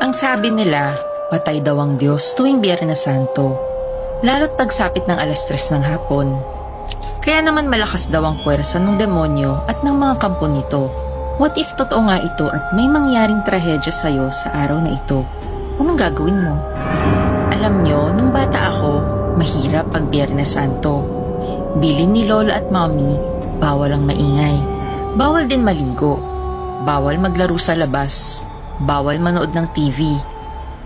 Ang sabi nila, patay daw ang Diyos tuwing Biyernes Santo, lalo't pagsapit ng 3:00 ng hapon. Kaya naman malakas daw ang puwersa ng demonyo at ng mga kampo nito. What if totoo nga ito at may mangyaring trahedya sa'yo sa araw na ito? Anong gagawin mo? Alam nyo, nung bata ako, mahirap pag Biyernes Santo. Bilin ni Lola at Mommy, bawal ang maingay. Bawal din maligo. Bawal maglaro sa labas. Bawal manood ng TV.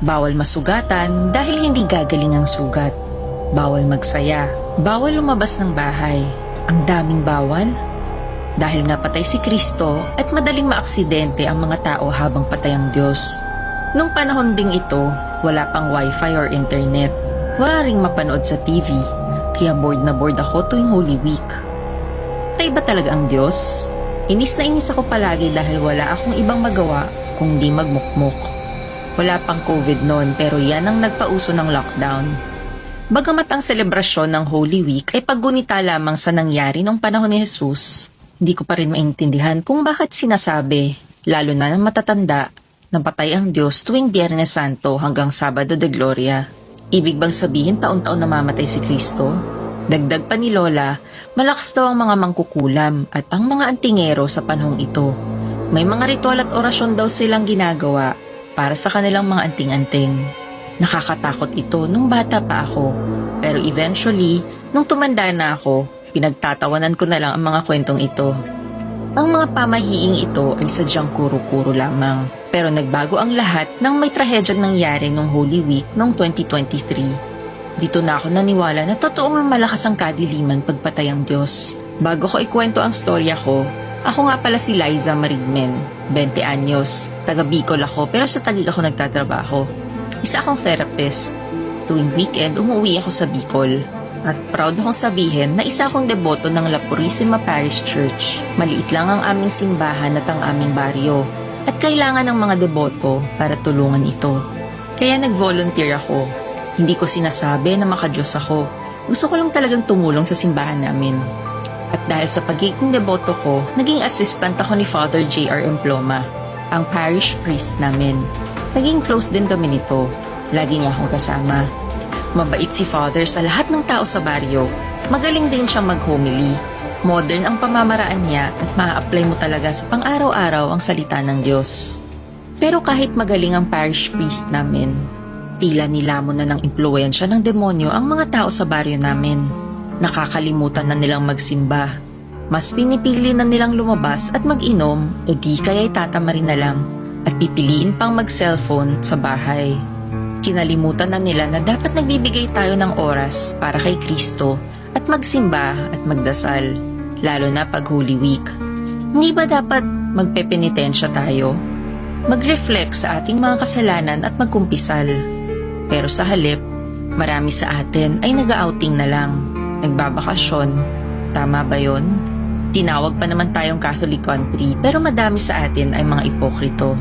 Bawal masugatan dahil hindi gagaling ang sugat. Bawal magsaya. Bawal lumabas ng bahay. Ang daming bawal. Dahil nga patay si Kristo at madaling maaksidente ang mga tao habang patay ang Diyos. Nung panahon ding ito, wala pang wifi or internet. Wala ring mapanood sa TV. Kaya bored na bored ako tuwing Holy Week. Patay ba talaga ang Diyos? Inis na inis ako palagi dahil wala akong ibang magawa kung di magmukmok. Wala pang COVID noon pero yan ang nagpauso ng lockdown. Bagamat ang selebrasyon ng Holy Week ay paggunita lamang sa nangyari noong panahon ni Jesus, hindi ko pa rin maintindihan kung bakit sinasabi, lalo na ng matatanda, na patay ang Diyos tuwing Biyernes Santo hanggang Sabado de Gloria. Ibig bang sabihin taon-taon namamatay si Kristo? Dagdag pa ni Lola, malakas daw ang mga mangkukulam at ang mga antingero sa panahong ito. May mga ritual at orasyon daw silang ginagawa para sa kanilang mga anting-anting. Nakakatakot ito nung bata pa ako. Pero eventually, nung tumanda na ako, pinagtatawanan ko na lang ang mga kwentong ito. Ang mga pamahiing ito ay sadyang kuro-kuro lamang. Pero nagbago ang lahat nang may trahedyang nangyari nung Holy Week noong 2023. Dito na ako naniwala na totoong malakas ang kadiliman pagpatay ang Diyos. Bago ko ikwento ang storya ko, ako nga pala si Liza Marigmen, 20 anyos. Taga Bicol ako pero sa Taguig ako nagtatrabaho. Isa akong therapist. Tuwing weekend, umuwi ako sa Bicol. At proud akong sabihin na isa akong deboto ng La Purisima Parish Church. Maliit lang ang aming simbahan at ang aming baryo. At kailangan ng mga deboto para tulungan ito. Kaya nag-volunteer ako. Hindi ko sinasabi na makadiyos ako. Gusto ko lang talagang tumulong sa simbahan namin. At dahil sa pagiging deboto ko, naging assistant ako ni Father J.R. Emploma, ang parish priest namin. Naging close din kami nito. Lagi niya akong kasama. Mabait si Father sa lahat ng tao sa baryo. Magaling din siyang mag-homily. Modern ang pamamaraan niya at maa-apply mo talaga sa pang-araw-araw ang salita ng Diyos. Pero kahit magaling ang parish priest namin, tila nilamon na ng impluwensya ng demonyo ang mga tao sa baryo namin. Nakakalimutan na nilang magsimba. Mas pinipili na nilang lumabas at mag-inom o di kaya'y tatamarin na lang at pipiliin pang mag-cellphone sa bahay. Kinalimutan na nila na dapat nagbibigay tayo ng oras para kay Kristo at magsimba at magdasal, lalo na pag Holy Week. Hindi ba dapat magpepenitensya tayo? Mag-reflect sa ating mga kasalanan at magkumpisal. Pero sa halip, marami sa atin ay nag-outing na lang, nagbabakasyon. Tama ba yon? Tinawag pa naman tayong Catholic country pero madami sa atin ay mga ipokrito.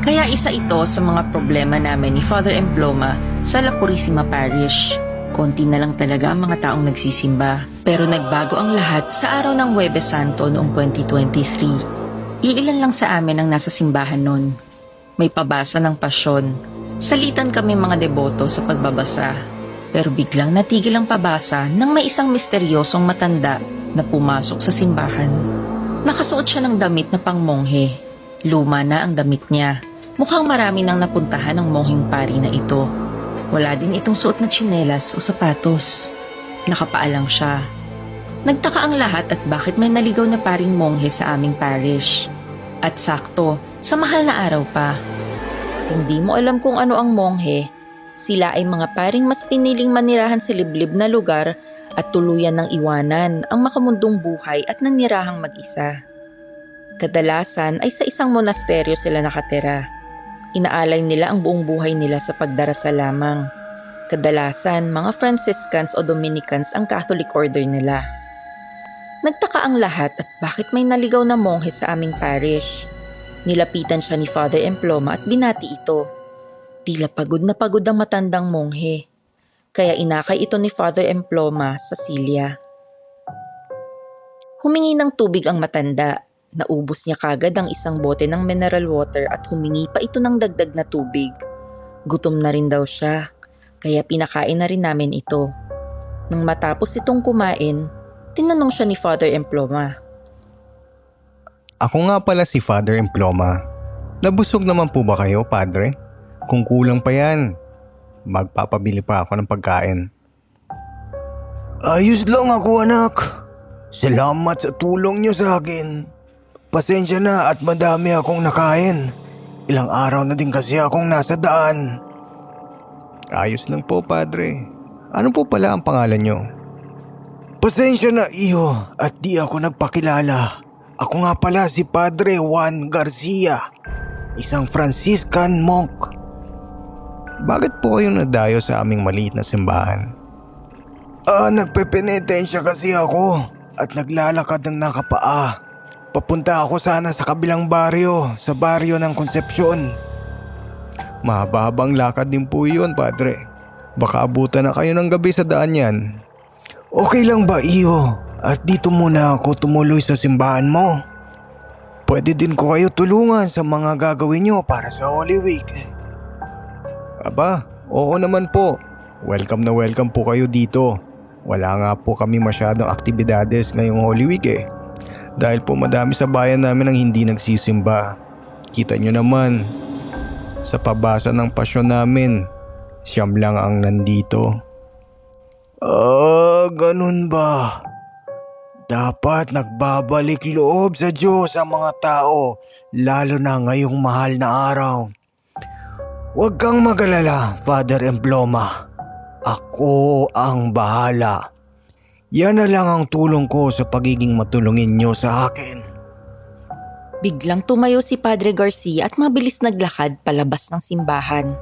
Kaya isa ito sa mga problema namin ni Father Emploma sa La Purisima Parish. Konti na lang talaga ang mga taong nagsisimba. Pero nagbago ang lahat sa araw ng Huwebes Santo noong 2023. Iilan lang sa amin ang nasa simbahan noon. May pabasa ng pasyon. Salitan kami mga deboto sa pagbabasa. Pero biglang natigil ang pabasa nang may isang misteryosong matanda na pumasok sa simbahan. Nakasuot siya ng damit na pangmonghe. Luma na ang damit niya. Mukhang marami nang napuntahan ng mongheng pari na ito. Wala din itong suot na tsinelas o sapatos. Nakapaalang siya. Nagtaka ang lahat at bakit may naligaw na paring monghe sa aming parish. At sakto, sa mahal na araw pa. Kung di mo alam kung ano ang monghe, sila ay mga paring mas piniling manirahan sa liblib na lugar at tuluyan ng iwanan ang makamundong buhay at nanirahang mag-isa. Kadalasan ay sa isang monasteryo sila nakatira. Inaalay nila ang buong buhay nila sa pagdarasal lamang. Kadalasan, mga Franciscans o Dominicans ang Catholic order nila. Nagtaka ang lahat at bakit may naligaw na monghe sa aming parish. Nilapitan siya ni Father Emploma at binati ito. Tila pagod na pagod ang matandang monghe. Kaya inakay ito ni Father Emploma sa silya. Humingi ng tubig ang matanda. Naubos niya kagad ang isang bote ng mineral water at humingi pa ito ng dagdag na tubig. Gutom na rin daw siya, kaya pinakain na rin namin ito. Nang matapos itong kumain, tinanong siya ni Father Emploma. Ako nga pala si Father Emploma. Nabusog naman po ba kayo, Padre? Kung kulang pa yan, magpapabili pa ako ng pagkain. Ayos lang ako, anak. Salamat sa tulong niyo sa akin. Pasensya na at madami akong nakain. Ilang araw na din kasi akong nasa daan. Ayos lang po, Padre. Ano po pala ang pangalan niyo? Pasensya na, Iho, at di ako nagpakilala. Ako nga pala si Padre Juan Garcia, isang Franciscan monk. Bakit po kayo nadayo sa aming maliit na simbahan? Nagpepenitensya kasi ako at naglalakad ng nakapaa. Papunta ako sana sa kabilang baryo, sa baryo ng Concepcion. Mahabang lakad din po yun, Padre. Baka abutan na kayo ng gabi sa daan yan. Okay lang ba, Iho? At dito muna ako tumuloy sa simbahan mo. Pwede din ko kayo tulungan sa mga gagawin nyo para sa Holy Week. Aba, oo naman po. Welcome na welcome po kayo dito. Wala nga po kami masyadong aktibidades ngayong Holy Week Dahil po madami sa bayan namin ang hindi nagsisimba. Kita nyo naman, sa pabasa ng pasyon namin, siyam lang ang nandito. Ganun ba? Dapat nagbabalik loob sa Diyos ang mga tao, lalo na ngayong mahal na araw. Huwag kang magalala, Father Emploma. Ako ang bahala. Yan na lang ang tulong ko sa pagiging matulungin nyo sa akin. Biglang tumayo si Padre Garcia at mabilis naglakad palabas ng simbahan.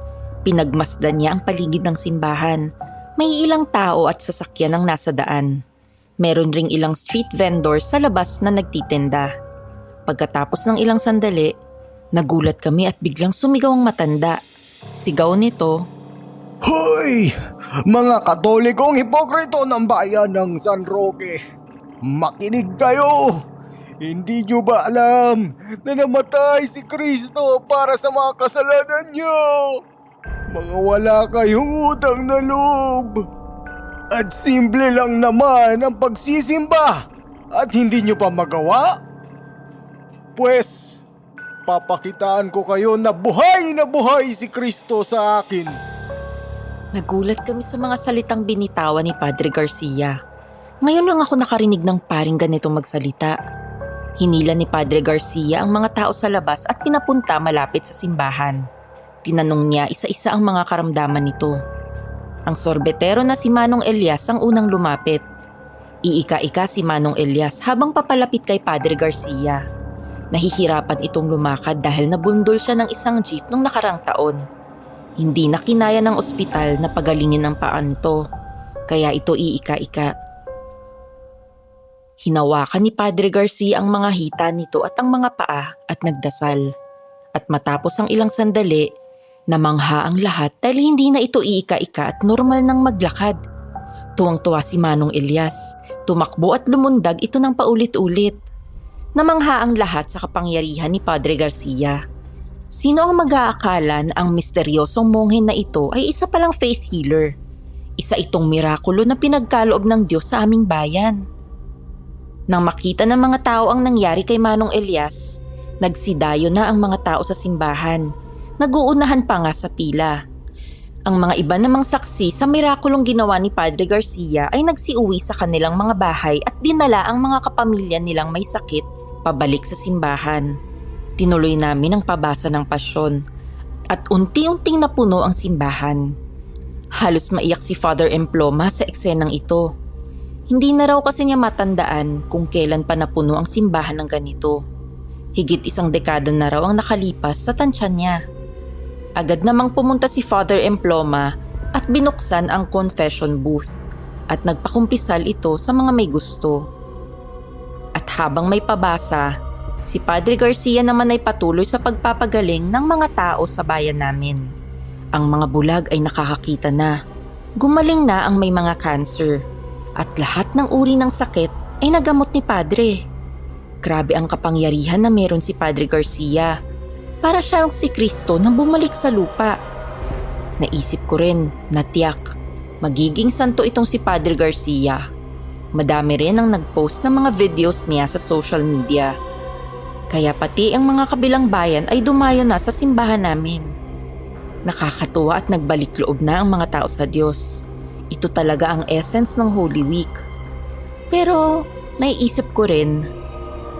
Pinagmasdan niya ang paligid ng simbahan. May ilang tao at sasakyan ang nasa daan. Meron ring ilang street vendors sa labas na nagtitinda. Pagkatapos ng ilang sandali, nagulat kami at biglang sumigaw ang matanda. Sigaw nito, Hoy! Mga Katolikong hipokrito ng bayan ng San Roque! Makinig kayo! Hindi nyo ba alam na namatay si Kristo para sa mga kasalanan nyo? Mga wala kayong utang na loob! At simple lang naman ang pagsisimba at hindi nyo pa magawa? Pues, papakitaan ko kayo na buhay si Kristo sa akin. Nagulat kami sa mga salitang binitawan ni Padre Garcia. Ngayon lang ako nakarinig ng paring ganito magsalita. Hinila ni Padre Garcia ang mga tao sa labas at pinapunta malapit sa simbahan. Tinanong niya isa-isa ang mga karamdaman nito. Ang sorbetero na si Manong Elias ang unang lumapit. Iika-ika si Manong Elias habang papalapit kay Padre Garcia. Nahihirapan itong lumakad dahil nabundol siya ng isang jeep nung nakarang taon. Hindi na kinaya ng ospital na pagalingin ang paa nito, kaya ito iika-ika. Hinawakan ni Padre Garcia ang mga hita nito at ang mga paa at nagdasal. At matapos ang ilang sandali, namangha ang lahat dahil hindi na ito iika-ika at normal nang maglakad. Tuwang-tuwa si Manong Elias, tumakbo at lumundag ito ng paulit-ulit. Namangha ang lahat sa kapangyarihan ni Padre Garcia. Sino ang mag-aakala na ang misteryosong monghe na ito ay isa palang faith healer? Isa itong mirakulo na pinagkaloob ng Diyos sa aming bayan. Nang makita ng mga tao ang nangyari kay Manong Elias, nagsidayo na ang mga tao sa simbahan. Naguunahan pa nga sa pila. Ang mga iba namang saksi sa mirakulong ginawa ni Padre Garcia ay nagsiuwi sa kanilang mga bahay at dinala ang mga kapamilya nilang may sakit pabalik sa simbahan. Tinuloy namin ang pabasa ng pasyon at unti-unting napuno ang simbahan. Halos maiyak si Father Emploma sa eksenang ito. Hindi na raw kasi niya matandaan kung kailan pa napuno ang simbahan ng ganito. Higit 1 dekada na raw ang nakalipas sa tansya niya. Agad namang pumunta si Father Emploma at binuksan ang confession booth at nagpakumpisal ito sa mga may gusto. At habang may pabasa, si Padre Garcia naman ay patuloy sa pagpapagaling ng mga tao sa bayan namin. Ang mga bulag ay nakakakita na. Gumaling na ang may mga cancer. At lahat ng uri ng sakit ay nagamot ni Padre. Grabe ang kapangyarihan na meron si Padre Garcia. Para siyang si Kristo na bumalik sa lupa. Naisip ko rin na tiyak, magiging santo itong si Padre Garcia. Madami rin ang nag-post ng mga videos niya sa social media. Kaya pati ang mga kabilang bayan ay dumayo na sa simbahan namin. Nakakatuwa at nagbalik loob na ang mga tao sa Diyos. Ito talaga ang essence ng Holy Week. Pero naiisip ko rin,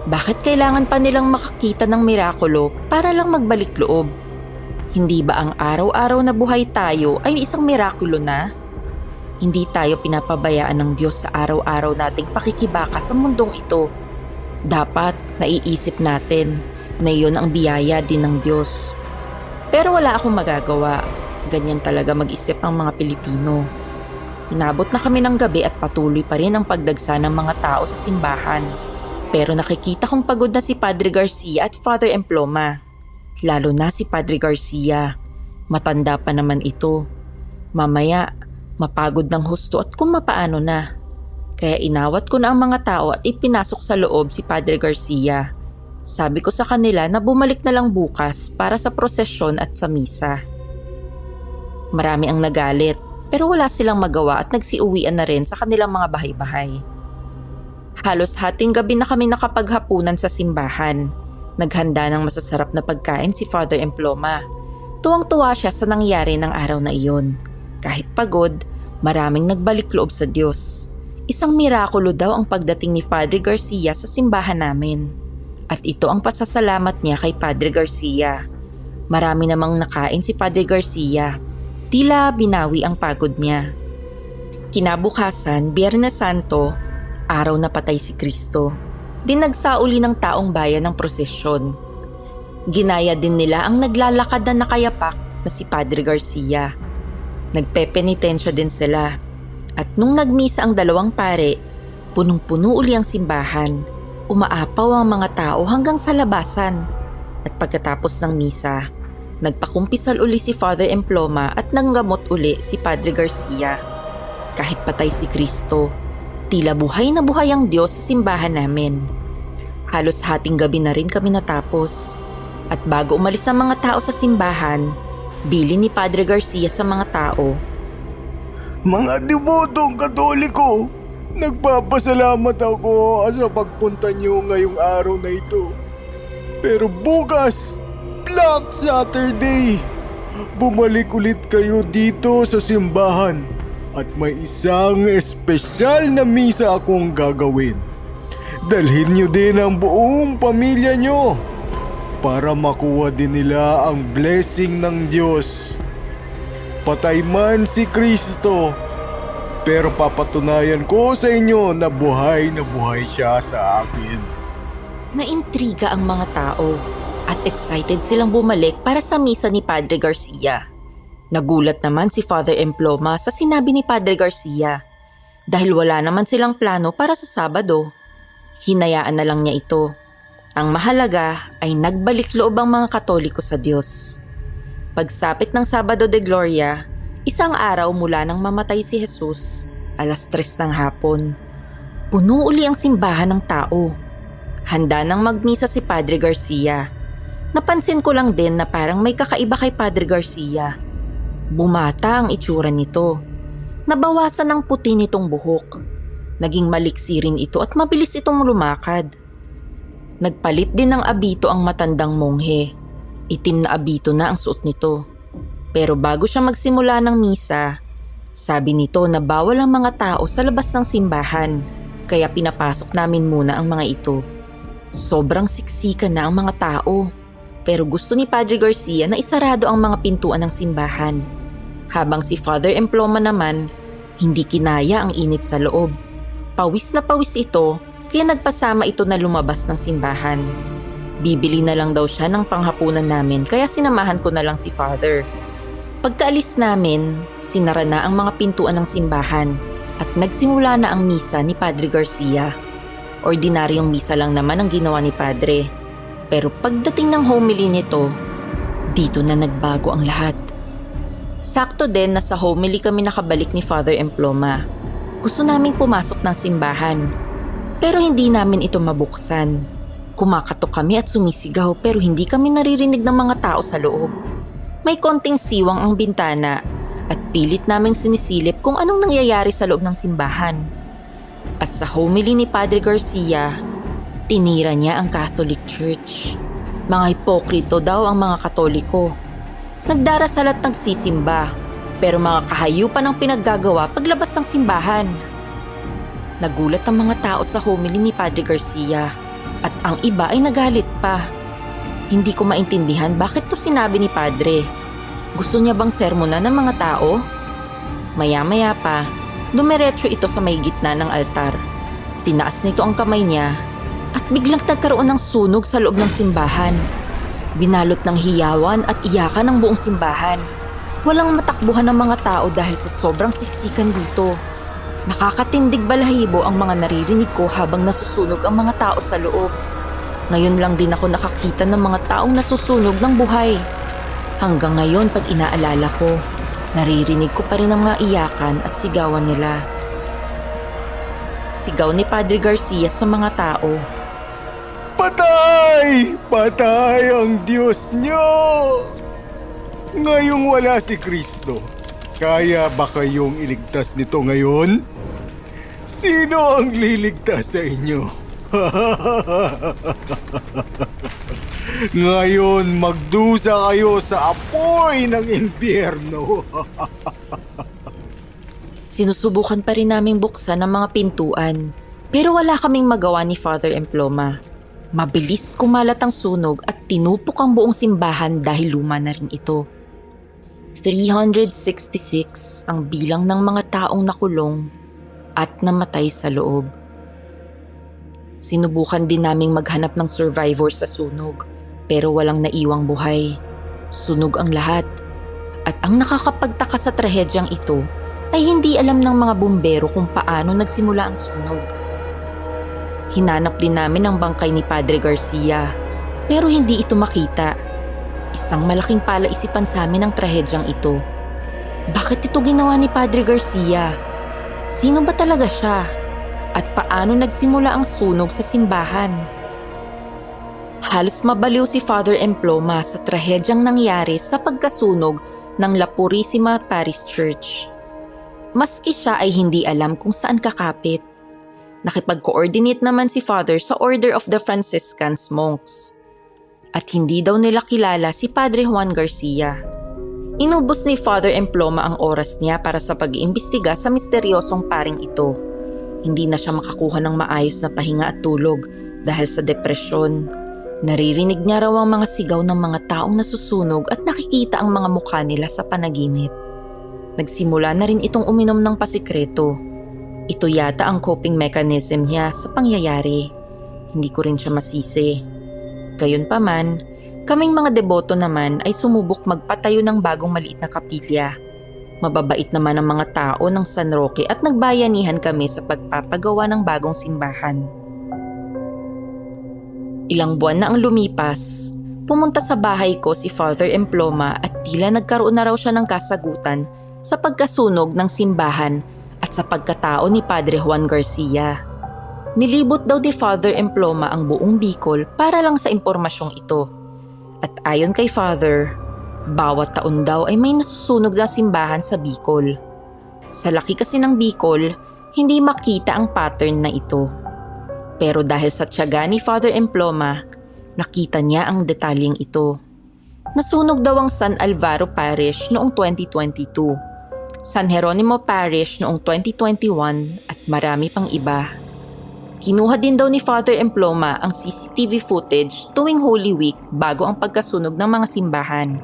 bakit kailangan pa nilang makakita ng mirakulo para lang magbalik loob? Hindi ba ang araw-araw na buhay tayo ay isang mirakulo na? Hindi tayo pinapabayaan ng Diyos sa araw-araw nating pakikibaka sa mundong ito. Dapat naiisip natin na iyon ang biyaya din ng Diyos. Pero wala akong magagawa. Ganyan talaga mag-isip ang mga Pilipino. Inabot na kami ng gabi at patuloy pa rin ang pagdagsa ng mga tao sa simbahan. Pero nakikita kong pagod na si Padre Garcia at Father Emploma. Lalo na si Padre Garcia. Matanda pa naman ito. Mamaya, mapagod ng husto at kung mapaano na. Kaya inawat ko na ang mga tao at ipinasok sa loob si Padre Garcia. Sabi ko sa kanila na bumalik na lang bukas para sa prosesyon at sa misa. Marami ang nagalit pero wala silang magawa at nagsiuwian na rin sa kanilang mga bahay-bahay. Halos hating gabi na kami nakapaghapunan sa simbahan. Naghanda ng masasarap na pagkain si Father Emploma. Tuwang-tuwa siya sa nangyari ng araw na iyon. Kahit pagod, maraming nagbalik loob sa Diyos. Isang mirakulo daw ang pagdating ni Padre Garcia sa simbahan namin. At ito ang pasasalamat niya kay Padre Garcia. Marami namang nakain si Padre Garcia. Tila binawi ang pagod niya. Kinabukasan, Biyernes Santo, araw na patay si Kristo. Dinagsauli ng taong bayan ng prosesyon. Ginaya din nila ang naglalakad na nakayapak na si Padre Garcia. Nagpepenitensya din sila. At nung nagmisa ang dalawang pare, punong-puno uli ang simbahan. Umaapaw ang mga tao hanggang sa labasan. At pagkatapos ng misa, nagpakumpisal uli si Father Emploma at nanggamot uli si Padre Garcia. Kahit patay si Kristo, tila buhay na buhay ang Diyos sa simbahan namin. Halos hating gabi na rin kami natapos. At bago umalis ang mga tao sa simbahan, bili ni Padre Garcia sa mga tao. Mga debotong Katoliko, nagpapasalamat ako sa pagpunta niyo ngayong araw na ito. Pero bukas, Black Saturday, bumalik ulit kayo dito sa simbahan. At may isang espesyal na misa akong gagawin. Dalhin niyo din ang buong pamilya niyo para makuha din nila ang blessing ng Diyos. Patay man si Kristo, pero papatunayan ko sa inyo na buhay siya sa akin. Naintriga ang mga tao at excited silang bumalik para sa misa ni Padre Garcia. Nagulat naman si Father Emploma sa sinabi ni Padre Garcia dahil wala naman silang plano para sa Sabado. Hinayaan na lang niya ito. Ang mahalaga ay nagbalik loob ang mga Katoliko sa Diyos. Pagsapit ng Sabado de Gloria, isang araw mula nang mamatay si Jesus, 3:00 ng hapon. Puno uli ang simbahan ng tao. Handa nang magmisa si Padre Garcia. Napansin ko lang din na parang may kakaiba kay Padre Garcia. Bumata ang itsura nito. Nabawasan ng puti nitong buhok. Naging maliksi rin ito at mabilis itong lumakad. Nagpalit din ng abito ang matandang monghe. Itim na abito na ang suot nito. Pero bago siya magsimula ng misa, sabi nito na bawal ang mga tao sa labas ng simbahan. Kaya pinapasok namin muna ang mga ito. Sobrang siksikan na ang mga tao. Pero gusto ni Padre Garcia na isarado ang mga pintuan ng simbahan. Habang si Father Emploma naman, hindi kinaya ang init sa loob. Pawis na pawis ito, kaya nagpasama ito na lumabas ng simbahan. Bibili na lang daw siya ng panghapunan namin, kaya sinamahan ko na lang si Father. Pagkaalis namin, sinara na ang mga pintuan ng simbahan at nagsimula na ang misa ni Padre Garcia. Ordinaryong misa lang naman ang ginawa ni Padre. Pero pagdating ng homily nito, dito na nagbago ang lahat. Sakto din na sa homily kami nakabalik ni Father Emploma. Gusto naming pumasok ng simbahan, pero hindi namin ito mabuksan. Kumakatok kami at sumisigaw pero hindi kami naririnig ng mga tao sa loob. May konting siwang ang bintana at pilit naming sinisilip kung anong nangyayari sa loob ng simbahan. At sa homily ni Padre Garcia, tinira niya ang Catholic Church. Mga hipokrito daw ang mga Katoliko. Nagdarasal at nagsisimba, pero mga kahayupan ang pinaggagawa paglabas ng simbahan. Nagulat ang mga tao sa homily ni Padre Garcia at ang iba ay nagalit pa. Hindi ko maintindihan bakit to sinabi ni Padre. Gusto niya bang sermonan ng mga tao? Maya-maya pa, dumiretso ito sa may gitna ng altar. Tinaas nito ang kamay niya at biglang nagkaroon ng sunog sa loob ng simbahan. Binalot ng hiyawan at iyakan ng buong simbahan. Walang matakbuhan ng mga tao dahil sa sobrang siksikan dito. Nakakatindig balahibo ang mga naririnig ko habang nasusunog ang mga tao sa loob. Ngayon lang din ako nakakita ng mga taong nasusunog ng buhay. Hanggang ngayon pag inaalala ko, naririnig ko pa rin ang mga iyakan at sigawan nila. Sigaw ni Padre Garcia sa mga tao. Patay! Patay ang Diyos niyo! Ngayong wala si Kristo, kaya ba kayong iligtas nito ngayon? Sino ang liligtas sa inyo? Ngayon magdusa kayo sa apoy ng impyerno. Sinusubukan pa rin naming buksan ang mga pintuan, pero wala kaming magawa ni Father Emploma. Mabilis kumalat ang sunog at tinupok ang buong simbahan dahil luma na rin ito. 366 ang bilang ng mga taong nakulong at namatay sa loob. Sinubukan din naming maghanap ng survivor sa sunog, pero walang naiwang buhay. Sunog ang lahat. At ang nakakapagtaka sa trahedyang ito ay hindi alam ng mga bumbero kung paano nagsimula ang sunog. Hinanap din namin ang bangkay ni Padre Garcia, pero hindi ito makita. Isang malaking palaisipan sa amin ang trahedyang ito. Bakit ito ginawa ni Padre Garcia? Sino ba talaga siya? At paano nagsimula ang sunog sa simbahan? Halos mabaliw si Father Emploma sa trahedyang nangyari sa pagkasunog ng La Purisima Parish Church. Maski siya ay hindi alam kung saan kakapit. Nakipag-coordinate naman si Father sa Order of the Franciscans Monks. At hindi daw nila kilala si Padre Juan Garcia. Inubos ni Father Emploma ang oras niya para sa pag-iimbestiga sa misteryosong paring ito. Hindi na siya makakuha ng maayos na pahinga at tulog dahil sa depresyon. Naririnig niya raw ang mga sigaw ng mga taong nasusunog at nakikita ang mga mukha nila sa panaginip. Nagsimula na rin itong uminom ng pasikreto. Ito yata ang coping mechanism niya sa pangyayari. Hindi ko rin siya masisi. Gayunpaman, kaming mga deboto naman ay sumubok magpatayo ng bagong maliit na kapilya. Mababait naman ang mga tao ng San Roque at nagbayanihan kami sa pagpapagawa ng bagong simbahan. Ilang buwan na ang lumipas, pumunta sa bahay ko si Father Emploma at tila nagkaroon na raw siya ng kasagutan sa pagkasunog ng simbahan at sa pagkatao ni Padre Juan Garcia. Nilibot daw ni Father Emploma ang buong Bicol para lang sa impormasyong ito. At ayon kay Father, bawat taon daw ay may nasusunog na simbahan sa Bicol. Sa laki kasi ng Bicol, hindi makita ang pattern na ito. Pero dahil sa tiyaga ni Father Emploma, nakita niya ang detalyeng ito. Nasunog daw ang San Alvaro Parish noong 2022, San Jeronimo Parish noong 2021 at marami pang iba. Kinuha din daw ni Father Emploma ang CCTV footage tuwing Holy Week bago ang pagkasunog ng mga simbahan.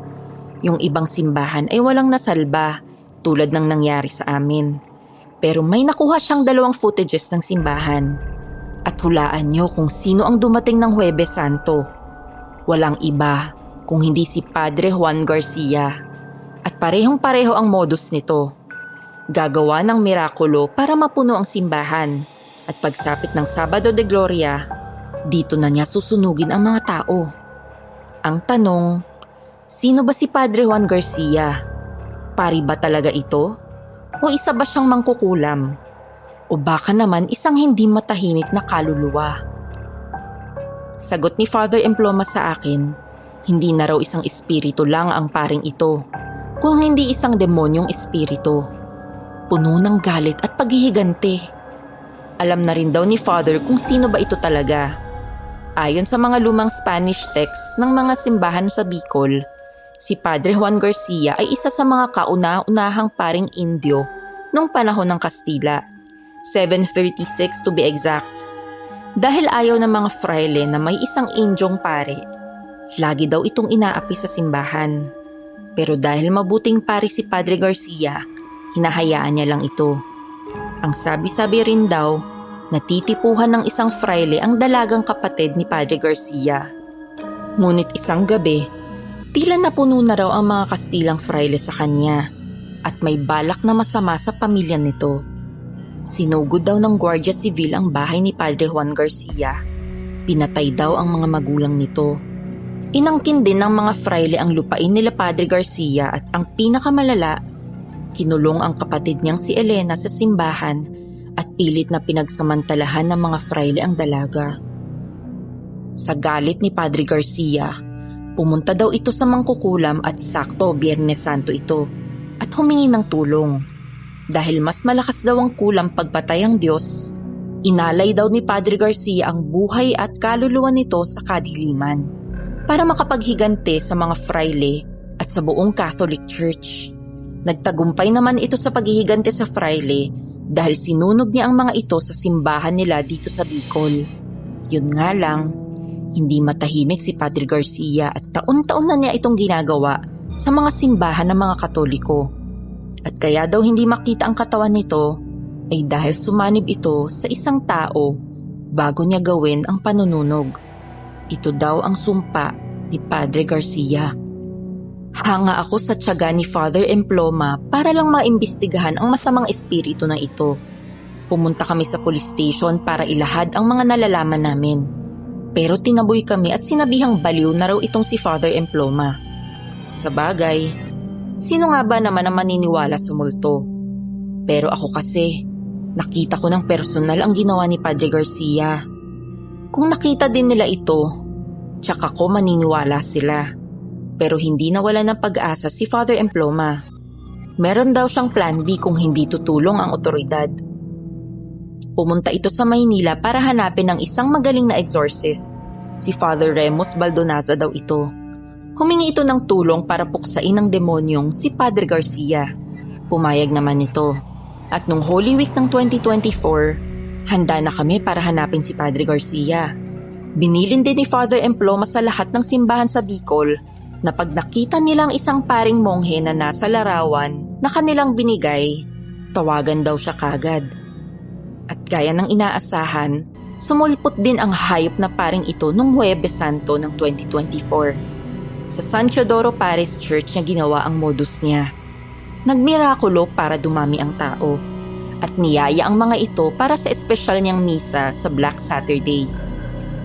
Yung ibang simbahan ay walang nasalba tulad ng nangyari sa amin. Pero may nakuha siyang 2 footages ng simbahan. At hulaan niyo kung sino ang dumating ng Huwebes Santo. Walang iba kung hindi si Padre Juan Garcia. At parehong-pareho ang modus nito. Gagawa ng mirakulo para mapuno ang simbahan. At pagsapit ng Sabado de Gloria, dito na niya susunugin ang mga tao. Ang tanong, sino ba si Padre Juan Garcia? Pari ba talaga ito? O isa ba siyang mangkukulam? O baka naman isang hindi matahimik na kaluluwa? Sagot ni Father Emploma sa akin, hindi na raw isang espiritu lang ang paring ito, kung hindi isang demonyong espiritu. Puno ng galit at paghihigante. Alam na rin daw ni Father kung sino ba ito talaga. Ayon sa mga lumang Spanish text ng mga simbahan sa Bicol, si Padre Juan Garcia ay isa sa mga kauna-unahang paring Indio nung panahon ng Kastila, 736 to be exact. Dahil ayaw ng mga fraile na may isang Indyong pare, lagi daw itong inaapi sa simbahan. Pero dahil mabuting pare si Padre Garcia, hinahayaan niya lang ito. Ang sabi-sabi rin daw, natitipuhan ng isang fraile ang dalagang kapatid ni Padre Garcia. Ngunit isang gabi, tila napuno na raw ang mga Kastilang fraile sa kanya at may balak na masama sa pamilya nito. Sinugod daw ng Guardia Civil ang bahay ni Padre Juan Garcia. Pinatay daw ang mga magulang nito. Inangkin din ng mga fraile ang lupain nila Padre Garcia at ang pinakamalala, kinulong ang kapatid niyang si Elena sa simbahan at pilit na pinagsamantalahan ng mga fraile ang dalaga. Sa galit ni Padre Garcia, pumunta daw ito sa mangkukulam at sakto Biyernes Santo ito at humingi ng tulong. Dahil mas malakas daw ang kulam pagpatay ang Diyos, inalay daw ni Padre Garcia ang buhay at kaluluwa nito sa kadiliman para makapaghigante sa mga fraile at sa buong Catholic Church. Nagtagumpay naman ito sa paghihigante sa fraile dahil sinunog niya ang mga ito sa simbahan nila dito sa Bicol. Yun nga lang, hindi matahimik si Padre Garcia at taon-taon na niya itong ginagawa sa mga simbahan ng mga Katoliko. At kaya daw hindi makita ang katawan nito ay dahil sumanib ito sa isang tao bago niya gawin ang panununog. Ito daw ang sumpa ni Padre Garcia. Hanga ako sa tiyaga ni Father Emploma para lang maimbestigahan ang masamang espiritu na ito. Pumunta kami sa police station para ilahad ang mga nalalaman namin. Pero tinaboy kami at sinabihang baliw na raw itong si Father Emploma. Sa bagay, sino nga ba naman ang maniniwala sa multo? Pero ako kasi, nakita ko ng personal ang ginawa ni Padre Garcia. Kung nakita din nila ito, tsaka ko maniniwala sila. Pero hindi nawala ng pag-asa si Father Emploma. Meron daw siyang plan B kung hindi tutulong ang otoridad. Pumunta ito sa Maynila para hanapin ng isang magaling na exorcist. Si Father Remus Baldonaza daw ito. Humingi ito ng tulong para puksain ng demonyong si Padre Garcia. Pumayag naman ito. At nung Holy Week ng 2024, handa na kami para hanapin si Padre Garcia. Binilin din ni Father Emploma sa lahat ng simbahan sa Bicol na pag nakita nilang isang paring monghe na nasa larawan na kanilang binigay, tawagan daw siya kagad. At gaya ng inaasahan, sumulpot din ang hayop na paring ito nung Huwebes Santo ng 2024. Sa San Teodoro Parish Church niya ginawa ang modus niya. Nagmirakulo para dumami ang tao. At niyaya ang mga ito para sa espesyal niyang misa sa Black Saturday.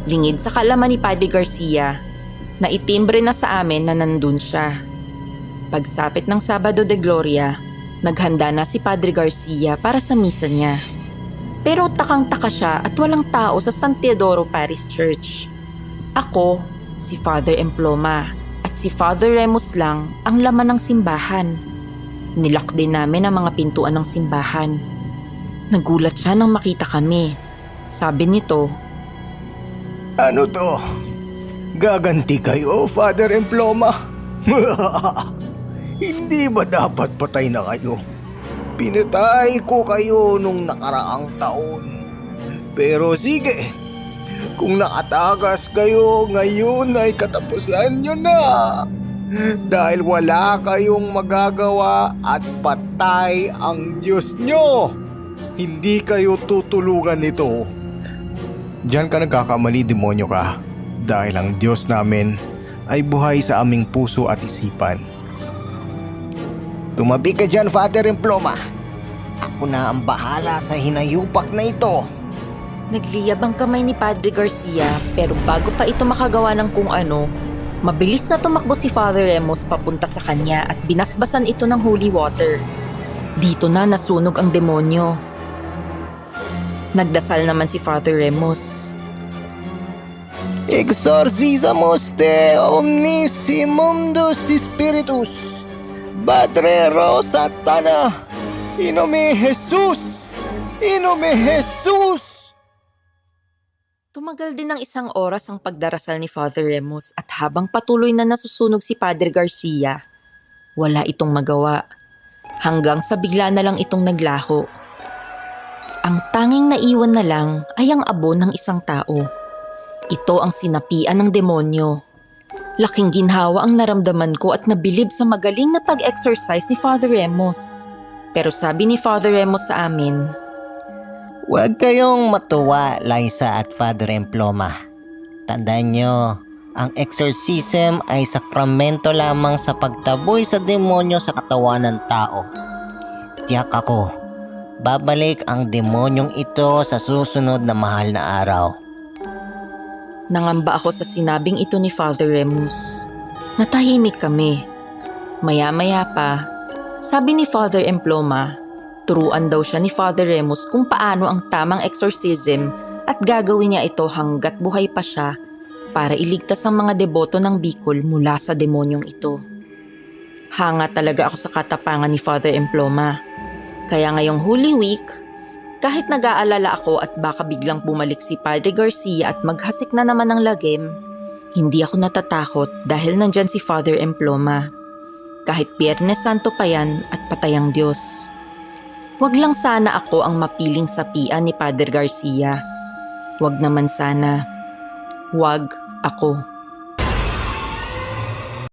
Lingid sa kalaman ni Padre Garcia, na itimbre na sa amin na nandun siya. Pagsapit ng Sabado de Gloria, naghanda na si Padre Garcia para sa misa niya. Pero takang-taka siya at walang tao sa San Teodoro Parish Church. Ako, si Father Emploma, at si Father Remus lang ang laman ng simbahan. Nilock din namin ang mga pintuan ng simbahan. Nagulat siya nang makita kami. Sabi nito, Ano to? Gaganti kayo, Father Emploma? Hindi ba dapat patay na kayo? Pinatay ko kayo nung nakaraang taon. Pero sige, kung nakatagas kayo ngayon ay katapusan nyo na. Dahil wala kayong magagawa at patay ang Diyos nyo. Hindi kayo tutulungan nito. Diyan ka nagkakamali, demonyo ka. Dahil ang Diyos namin ay buhay sa aming puso at isipan. Tumabi ka dyan, Father Emploma. Ako na ang bahala sa hinayupak na ito. nagliyab ang kamay ni Padre Garcia pero bago pa ito makagawa ng kung ano, mabilis na tumakbo si Father Remus papunta sa kanya at binasbasan ito ng holy water. Dito na nasunog ang demonyo. Nagdasal naman si Father Remus. Exorcisamos te omnis imundus spiritus, Badrero Satana, Inome Jesus! Inome Jesus! Tumagal din ng 1 oras ang pagdarasal ni Father Remus at habang patuloy na nasusunog si Padre Garcia, wala itong magawa. Hanggang sa bigla na lang itong naglaho. Ang tanging naiwan na lang ay ang abo ng isang tao. Ito ang sinapian ng demonyo. Laking ginhawa ang naramdaman ko at nabilib sa magaling na pag-exercise ni Father Remus. Pero sabi ni Father Remus sa amin, Huwag kayong matuwa, Liza at Father Emploma. Tandaan nyo, ang exorcism ay sakramento lamang sa pagtaboy sa demonyo sa katawan ng tao. Tiyak ako, babalik ang demonyong ito sa susunod na mahal na araw. Nangamba ako sa sinabing ito ni Father Remus. Natahimik kami. Maya-maya pa, sabi ni Father Emploma, turuan daw siya ni Father Remus kung paano ang tamang exorcism at gagawin niya ito hanggat buhay pa siya para iligtas ang mga deboto ng Bicol mula sa demonyong ito. Hanga talaga ako sa katapangan ni Father Emploma. Kaya ngayong Holy Week, kahit nag-aalala ako at baka biglang bumalik si Padre Garcia at maghasik na naman ng lagim, hindi ako natatakot dahil nandyan si Father Emploma. Kahit Biyernes Santo pa yan at patay ang Diyos. Huwag lang sana ako ang mapiling sapian ni Padre Garcia. Huwag naman sana. Huwag ako.